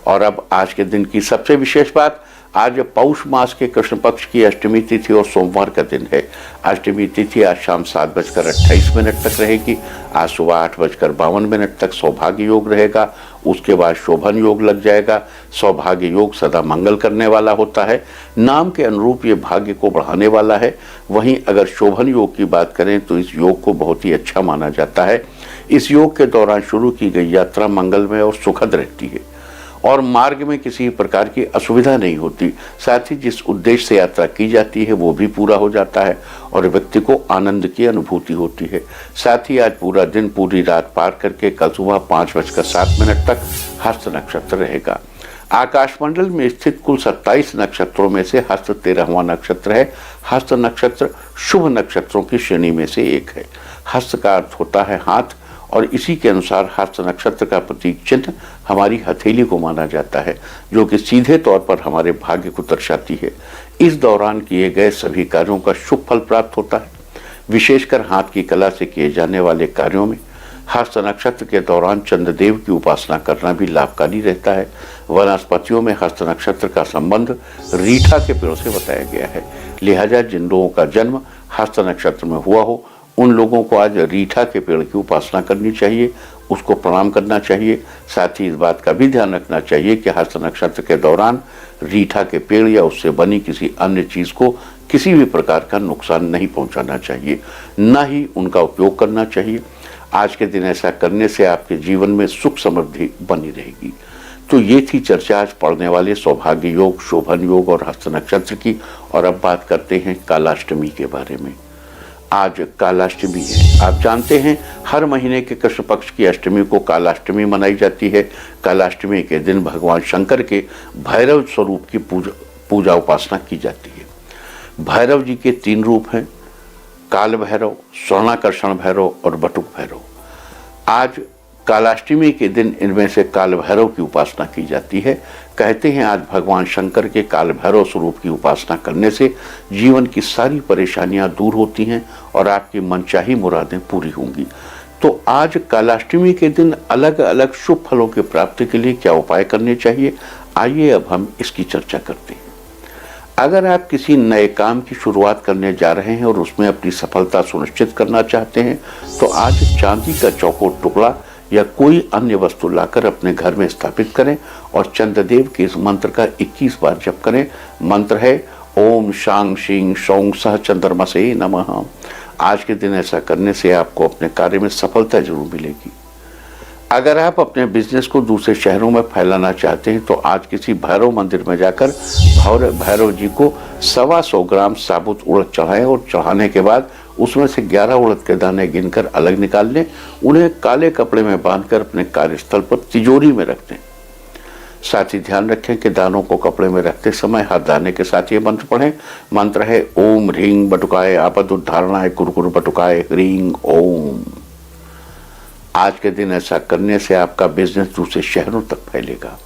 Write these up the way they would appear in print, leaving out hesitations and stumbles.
और अब आज के दिन की सबसे विशेष बात, आज पौष मास के कृष्ण पक्ष की अष्टमी तिथि और सोमवार का दिन है। अष्टमी तिथि आज शाम 7:28 तक रहेगी। आज सुबह 8:52 तक सौभाग्य योग रहेगा। उसके बाद शोभन योग लग जाएगा। सौभाग्य योग सदा मंगल करने वाला होता है। नाम के अनुरूप ये भाग्य को बढ़ाने वाला है। वहीं अगर शोभन योग की बात करें तो इस योग को बहुत ही अच्छा माना जाता है। इस योग के दौरान शुरू की गई यात्रा मंगलमय और सुखद रहती है और मार्ग में किसी प्रकार की असुविधा नहीं होती। साथ ही जिस उद्देश्य से यात्रा की जाती है वो भी पूरा हो जाता है और व्यक्ति को आनंद की अनुभूति होती है। साथ ही आज पूरा दिन पूरी रात पार करके कल सुबह 5:07 तक हस्त नक्षत्र रहेगा। आकाशमंडल में स्थित कुल 27 नक्षत्रों में से हस्त 13वां नक्षत्र है। हस्त नक्षत्र शुभ नक्षत्रों की श्रेणी में से एक है। हस्त का अर्थ होता है हाथ और इसी के अनुसार हस्त नक्षत्र का प्रतीक चिन्ह हमारी हथेली को माना जाता है, जो कि सीधे तौर पर हमारे भाग्य को दर्शाती है। इस दौरान किए गए सभी कार्यों का शुभ फल प्राप्त होता है। विशेषकर हाथ की कला से किए जाने वाले कार्यों में हस्त नक्षत्र के दौरान चंद्रदेव की उपासना करना भी लाभकारी रहता है। वनस्पतियों में हस्त नक्षत्र का संबंध रीठा के पेड़ से बताया गया है। लिहाजा जिन लोगों का जन्म हस्त नक्षत्र में हुआ हो उन लोगों को आज रीठा के पेड़ की उपासना करनी चाहिए, उसको प्रणाम करना चाहिए। साथ ही इस बात का भी ध्यान रखना चाहिए कि हस्त नक्षत्र के दौरान रीठा के पेड़ या उससे बनी किसी अन्य चीज को किसी भी प्रकार का नुकसान नहीं पहुंचाना चाहिए, न ही उनका उपयोग करना चाहिए। आज के दिन ऐसा करने से आपके जीवन में सुख समृद्धि बनी रहेगी। तो ये थी चर्चा आज पढ़ने वाले सौभाग्य योग, शोभन योग और हस्त नक्षत्र की। और अब बात करते हैं कालाष्टमी के बारे में। आज कालाष्टमी है। आप जानते हैं हर महीने के कृष्ण पक्ष की अष्टमी को कालाष्टमी मनाई जाती है। कालाष्टमी के दिन भगवान शंकर के भैरव स्वरूप की पूजा उपासना की जाती है। भैरव जी के 3 रूप हैं, काल भैरव, स्वर्णाकर्षण भैरव और बटुक भैरव। आज कालाष्टमी के दिन इनमें से काल भैरव की उपासना की जाती है। कहते हैं आज भगवान शंकर के काल भैरव स्वरूप की उपासना करने से जीवन की सारी परेशानियां दूर होती हैं और आपकी मनचाही मुरादें पूरी होंगी। तो आज कालाष्टमी के दिन अलग अलग शुभ फलों की प्राप्ति के लिए क्या उपाय करने चाहिए, आइए अब हम इसकी चर्चा करते हैं। अगर आप किसी नए काम की शुरुआत करने जा रहे हैं और उसमें अपनी सफलता सुनिश्चित करना चाहते हैं तो आज चांदी का चौकोर टुकड़ा या कोई अन्य वस्तु लाकर अपने घर में स्थापित करें और चंद्रदेव के इस मंत्र का 21 बार जप करें। मंत्र है ओम शांग शीं शौं सह चंद्रमसे नमः। आज के दिन ऐसा करने से आपको अपने कार्य में सफलता जरूर मिलेगी। अगर आप अपने बिजनेस को दूसरे शहरों में फैलाना चाहते हैं तो आज किसी भैरव मंदिर में जाकर भैरव जी को 125 ग्राम साबुत उड़द चढ़ाएं और चढ़ाने के बाद उसमें से 11 उड़द के दाने गिनकर अलग निकाल लें। उन्हें काले कपड़े में बांधकर अपने कार्यस्थल पर तिजोरी में रख दें। साथ ही ध्यान रखें कि दानों को कपड़े में रखते समय हर दाने के साथ ये मंत्र पढ़ें। मंत्र है ओम ह्रीं बटुकाय आपद उद्धारणाय कुरकुर बटुकाय ह्रीं ओम। आज के दिन ऐसा करने से आपका बिजनेस दूसरे शहरों तक फैलेगा।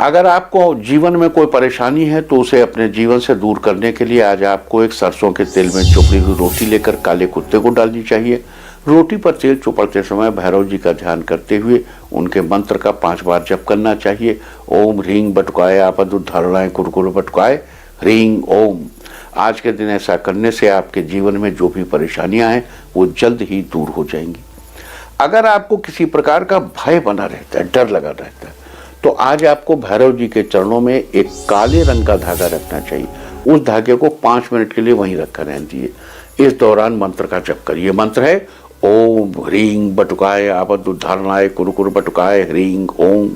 अगर आपको जीवन में कोई परेशानी है तो उसे अपने जीवन से दूर करने के लिए आज आपको एक सरसों के तेल में चुपड़ी हुई रोटी लेकर काले कुत्ते को डालनी चाहिए। रोटी पर तेल चुपड़ते समय भैरव जी का ध्यान करते हुए उनके मंत्र का 5 बार जप करना चाहिए। ओम ह्रीं बटुकाय आपद उद्धारणाय कुरकुर बटुकाय ह्रीं ओम। आज के दिन ऐसा करने से आपके जीवन में जो भी परेशानियां हैं वो जल्द ही दूर हो जाएंगी। अगर आपको किसी प्रकार का भय बना रहता है, डर लगा रहता है, तो आज आपको भैरव जी के चरणों में एक काले रंग का धागा रखना चाहिए। उस धागे को 5 मिनट के लिए वहीं रखा रहने दीजिए। इस दौरान मंत्र का जप करिए। मंत्र है ओम ह्रीं बटुकाय आपद उद्धारणाय कुरकुर बटुकाय ह्रीं ओम।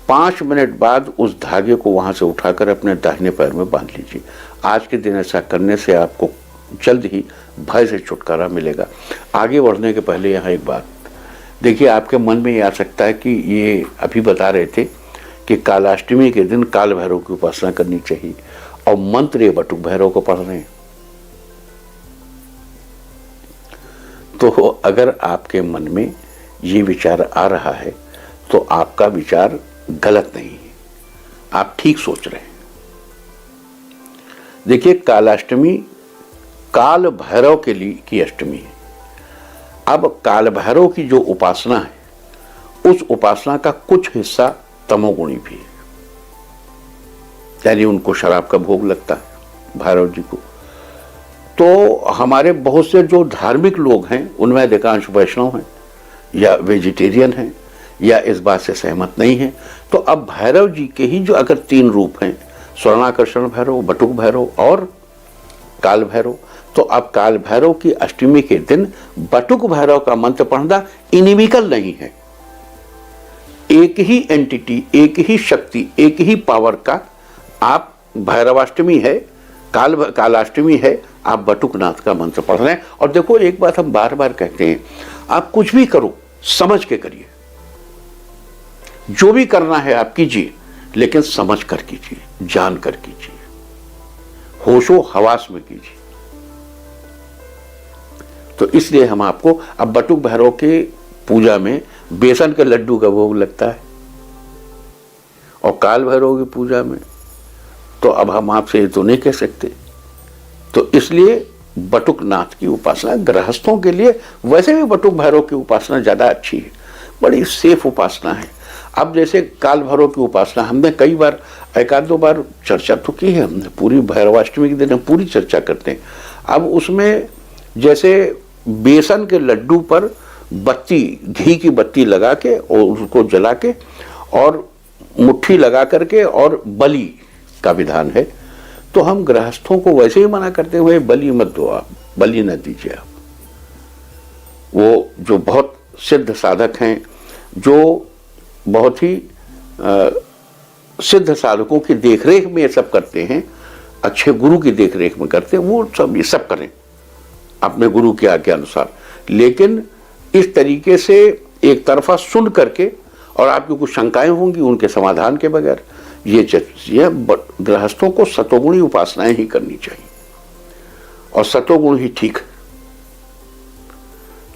5 मिनट बाद उस धागे को वहां से उठाकर अपने दाहिने पैर में बांध लीजिए। आज के दिन ऐसा करने से आपको जल्द ही भय से छुटकारा मिलेगा। आगे बढ़ने के पहले यहाँ एक बात देखिए, आपके मन में ये आ सकता है कि ये अभी बता रहे थे कि कालाष्टमी के दिन काल भैरव की उपासना करनी चाहिए और मंत्र ये बटुक भैरव को पढ़ रहे हैं। तो अगर आपके मन में ये विचार आ रहा है तो आपका विचार गलत नहीं है, आप ठीक सोच रहे हैं। देखिए, कालाष्टमी काल भैरव के लिए की अष्टमी है। अब काल भैरव की जो उपासना है उस उपासना का कुछ हिस्सा तमोगुणी भी है, यानी उनको शराब का भोग लगता है भैरव जी को। तो हमारे बहुत से जो धार्मिक लोग हैं उनमें अधिकांश वैष्णव हैं या वेजिटेरियन हैं या इस बात से सहमत नहीं हैं। तो अब भैरव जी के ही जो अगर 3 रूप हैं, स्वर्णाकर्षण भैरव, बटुक भैरव और काल भैरव, तो अब काल भैरव की अष्टमी के दिन बटुक भैरव का मंत्र पढ़ना इनिमिकल नहीं है। एक ही एंटिटी, एक ही शक्ति, एक ही पावर का आप भैरवाष्टमी है, कालाष्टमी है, आप बटुकनाथ का मंत्र पढ़ रहे हैं। और देखो एक बात हम बार बार कहते हैं, आप कुछ भी करो समझ के करिए, जो भी करना है आप कीजिए, लेकिन समझ कर कीजिए, जान कर कीजिए, होशो हवास में कीजिए। तो इसलिए हम आपको अब बटुक भैरव के पूजा में बेसन के लड्डू का भोग लगता है और काल भैरव की पूजा में तो अब हम आपसे ये तो नहीं कह सकते। तो इसलिए बटुकनाथ की उपासना गृहस्थों के लिए, वैसे भी बटुक भैरव की उपासना ज्यादा अच्छी है, बड़ी सेफ उपासना है। अब जैसे काल भैरव की उपासना हमने कई बार, एक आध 2 बार चर्चा तो की है हमने, पूरी भैरवाष्टमी के दिन हम पूरी चर्चा करते हैं। अब उसमें जैसे बेसन के लड्डू पर बत्ती, घी की बत्ती लगा के और उसको जला के और मुट्ठी लगा करके और बलि का विधान है। तो हम गृहस्थों को वैसे ही मना करते हुए बलि मत दो, आप बलि न दीजिए। आप वो जो बहुत सिद्ध साधक हैं, जो बहुत ही सिद्ध साधकों की देखरेख में ये सब करते हैं, अच्छे गुरु की देखरेख में करते हैं, वो सब ये सब करें अपने गुरु की आज्ञा अनुसार। लेकिन इस तरीके से एक तरफा सुन करके और आपकी कुछ शंकाएं होंगी उनके समाधान के बगैर, ये गृहस्थों को सतोगुणी उपासनाएं ही करनी चाहिए और सतोगुण ही ठीक है।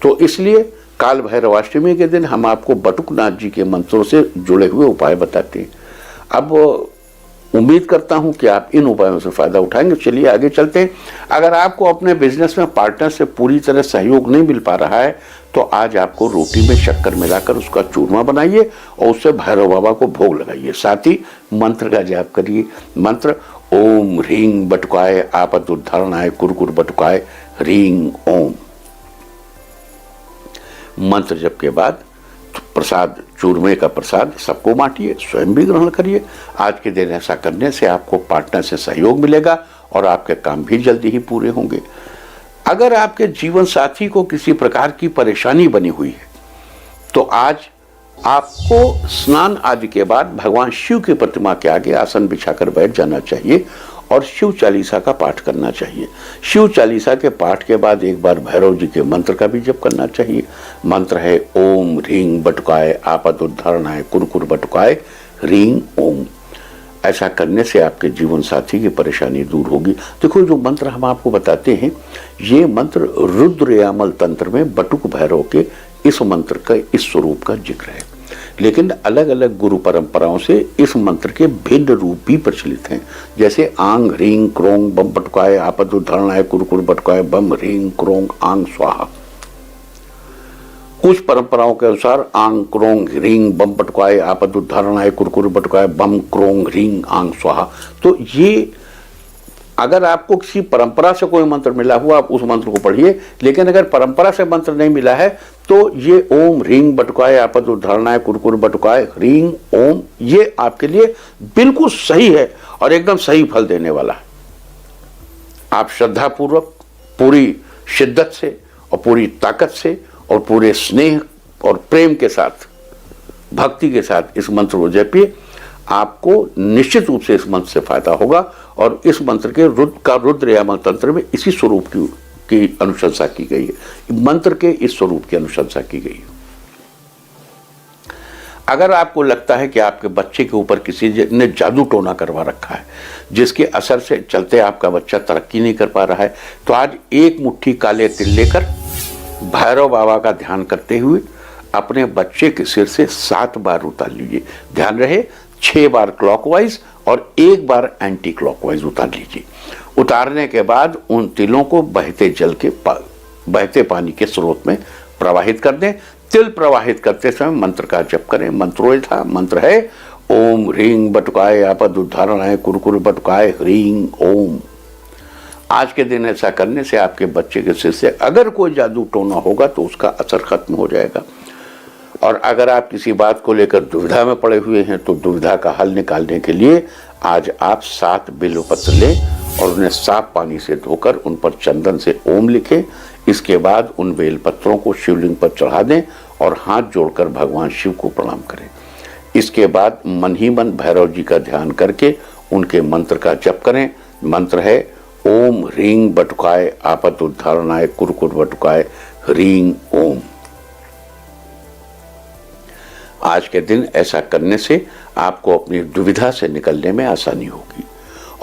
तो इसलिए काल भैरवाष्टमी के दिन हम आपको बटुकनाथ जी के मंत्रों से जुड़े हुए उपाय बताते हैं। अब उम्मीद करता हूं कि आप इन उपायों से फायदा उठाएंगे। चलिए आगे चलते हैं। अगर आपको अपने बिजनेस में पार्टनर से पूरी तरह सहयोग नहीं मिल पा रहा है तो आज आपको रोटी में शक्कर मिलाकर उसका चूरमा बनाइए और उससे भैरव बाबा को भोग लगाइए। साथ ही मंत्र का जाप करिए। मंत्र ओम ह्रीं बटुकाय आपद उद्धारणाय कुरकुर बटुकाय ह्रीं ओम। मंत्र जप के बाद प्रसाद, चूरमे का प्रसाद सबको बांटिए, स्वयं भी ग्रहण करिए। आज के दिन ऐसा करने से आपको पार्टनर से सहयोग मिलेगा और आपके काम भी जल्दी ही पूरे होंगे। अगर आपके जीवन साथी को किसी प्रकार की परेशानी बनी हुई है तो आज आपको स्नान आदि के बाद भगवान शिव की प्रतिमा के आगे आसन बिछाकर बैठ जाना चाहिए और शिव चालीसा का पाठ करना चाहिए। शिव चालीसा के पाठ के बाद एक बार भैरव जी के मंत्र का भी जप करना चाहिए। मंत्र है ओम ह्रीं बटुकाय आपद उद्धारणाय कुरकुर बटुकाय ह्रीं ओम। ऐसा करने से आपके जीवन साथी की परेशानी दूर होगी। देखो जो मंत्र हम आपको बताते हैं, ये मंत्र रुद्रयामल तंत्र में बटुक भैरव के इस मंत्र का, इस स्वरूप का जिक्र है। लेकिन अलग अलग गुरु परंपराओं से इस मंत्र के भिन्न रूप भी प्रचलित हैं। जैसे आंग ह्रीं क्रोंग बम बटुकाय आपद उद्धारणाय कुरकुर बटुकाय बम ह्रीं क्रोंग आंग स्वाहा। कुछ परंपराओं के अनुसार आंग क्रोंग ह्रीं बम बटुकाय आपद उद्धारणाय कुरकुर बटुकाय बम क्रोंग ह्रीं आंग स्वाहा। तो ये अगर आपको किसी परंपरा से कोई मंत्र मिला हुआ आप उस मंत्र को पढ़िए, लेकिन अगर परंपरा से मंत्र नहीं मिला है तो ये ओम ह्रीं बटुकाय आपद उद्धारणाय कुरकुर बटुकाय ह्रीं ओम, ये आपके लिए बिल्कुल सही है और एकदम सही फल देने वाला है। आप श्रद्धापूर्वक, पूरी शिद्दत से और पूरी ताकत से और पूरे स्नेह और प्रेम के साथ, भक्ति के साथ इस मंत्र को जपिए। आपको निश्चित रूप से इस मंत्र से फायदा होगा और इस मंत्र के रुद्रयामल तंत्र में इसी स्वरूप की अनुशंसा की गई है। मंत्र के इस स्वरूप की अनुशंसा की गई है। अगर आपको लगता है कि आपके बच्चे के ऊपर किसी ने जादू टोना करवा रखा है, जिसके असर से चलते आपका बच्चा तरक्की नहीं कर पा रहा है, तो आज एक मुट्ठी काले तिल लेकर भैरव बाबा का ध्यान करते हुए अपने बच्चे के सिर से 7 बार उतार लीजिए। ध्यान रहे 6 बार क्लॉकवाइज और 1 बार एंटी क्लॉकवाइज उतार लीजिए। उतारने के बाद उन तिलों को बहते पानी के स्रोत में प्रवाहित कर दें। तिल प्रवाहित करते समय मंत्र का जप करें। मंत्रोयथा मंत्र है ओम ह्रीं बटुकाय आपद उद्धारणाय कुरकुर बटुकाय ह्रीं ओम। आज के दिन ऐसा करने से आपके बच्चे के सिर से अगर कोई जादू टोना होगा तो उसका असर खत्म हो जाएगा। और अगर आप किसी बात को लेकर दुविधा में पड़े हुए हैं तो दुविधा का हल निकालने के लिए आज आप 7 बिल्वपत्र लें और उन्हें साफ पानी से धोकर उन पर चंदन से ओम लिखें। इसके बाद उन बेलपत्रों को शिवलिंग पर चढ़ा दें और हाथ जोड़कर भगवान शिव को प्रणाम करें। इसके बाद मन ही मन भैरव जी का ध्यान करके उनके मंत्र का जप करें। मंत्र है ओम ह्रीं बटुकाय आपद उद्धारणाय कुरकुर बटुकाय ह्रीं ओम। आज के दिन ऐसा करने से आपको अपनी दुविधा से निकलने में आसानी होगी।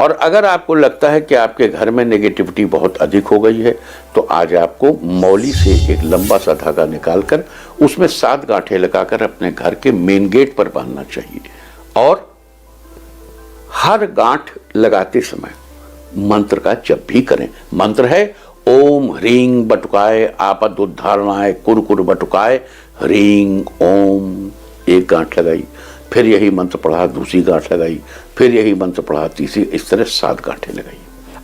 और अगर आपको लगता है कि आपके घर में नेगेटिविटी बहुत अधिक हो गई है तो आज आपको मौली से एक लंबा सा धागा निकालकर उसमें 7 गांठें लगाकर अपने घर के मेन गेट पर बांधना चाहिए। और हर गांठ लगाते समय मंत्र का जप भी करें। मंत्र है ओम ह्रीं बटुकाय आपद उद्धारणाय कुरकुर बटुकाय ह्रीं ओम। एक गांठ लगाई, फिर यही मंत्र पढ़ा, दूसरी गांठ लगाई, फिर यही मंत्र पढ़ा, तीसरी, इस तरह 7 गांठें लगाई।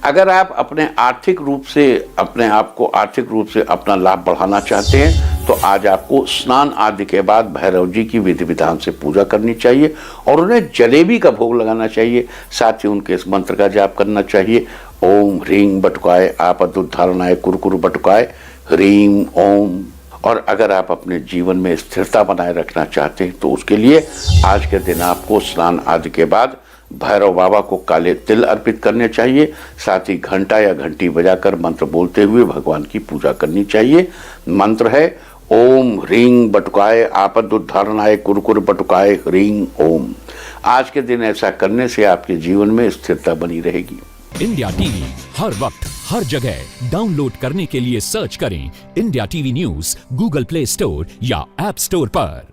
अगर आप अपने आर्थिक रूप से अपने आप को आर्थिक रूप से अपना लाभ बढ़ाना चाहते हैं तो आज आपको स्नान आदि के बाद भैरव जी की विधि विधान से पूजा करनी चाहिए और उन्हें जलेबी का भोग लगाना चाहिए। साथ ही उनके इस मंत्र का जाप करना चाहिए ओम ह्रीं बटुकाय आपद उद्धारणाय कुरकुर बटुकाय ह्रीं ओम। और अगर आप अपने जीवन में स्थिरता बनाए रखना चाहते हैं तो उसके लिए आज के दिन आपको स्नान आदि के बाद भैरव बाबा को काले तिल अर्पित करने चाहिए। साथ ही घंटा या घंटी बजाकर मंत्र बोलते हुए भगवान की पूजा करनी चाहिए। मंत्र है ओम ह्रीं बटुकाय आपद उद्धारणाय कुरकुर बटुकाय ह्रीं ओम। आज के दिन ऐसा करने से आपके जीवन में स्थिरता बनी रहेगी। इंडिया टीवी हर वक्त हर जगह डाउनलोड करने के लिए सर्च करें India TV news Google play store या ऐप स्टोर पर।